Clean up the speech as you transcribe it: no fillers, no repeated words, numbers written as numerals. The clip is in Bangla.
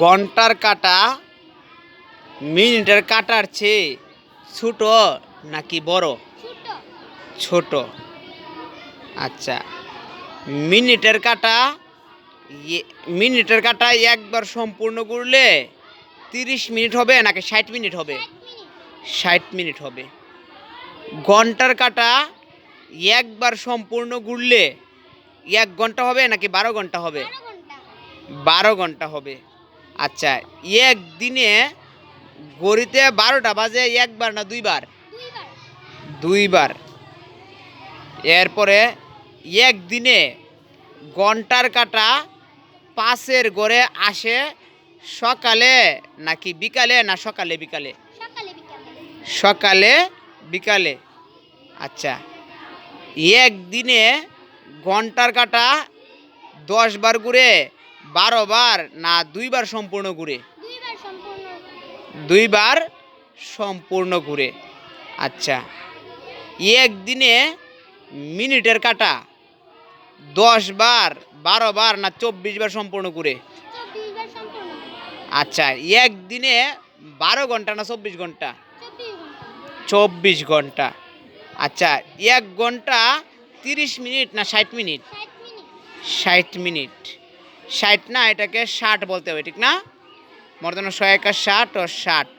ঘন্টার কাঁটা মিনিটের কাঁটার চেয়ে ছোট নাকি বড়? ছোট। আচ্ছা, মিনিটের কাঁটা মিনিটের কাঁটা একবার সম্পূর্ণ ঘুরলে 30 মিনিট হবে নাকি 60 মিনিট হবে? 60 মিনিট হবে। ঘন্টার কাঁটা একবার সম্পূর্ণ ঘুরলে 1 ঘন্টা হবে নাকি 12 ঘন্টা হবে? 12 ঘন্টা হবে। আচ্ছা, একদিনে ঘড়িতে 12টা বাজে একবার না দুইবার? দুইবার। এরপরে একদিনে ঘন্টার কাঁটা 5-এর ঘরে আসে সকালে নাকি বিকালে না সকালে বিকালে? সকালে বিকালে। আচ্ছা, একদিনে ঘন্টার কাঁটা 10 বার ঘুরে 12 বার না 2 বার সম্পূর্ণ ঘুরে? 2 বার সম্পূর্ণ ঘুরে। আচ্ছা, একদিনে মিনিটের কাঁটা 10 বার 12 বার না 24 বার সম্পূর্ণ ঘুরে? আচ্ছা, একদিনে 12 ঘন্টা না 24 ঘন্টা? 24 ঘন্টা। আচ্ছা, 1 ঘন্টা 30 মিনিট না 60 মিনিট? 60 মিনিট। 60 না, এটাকে 60 বলতে হবে, ঠিক না? মর্দনা 100 × 60 ও 60।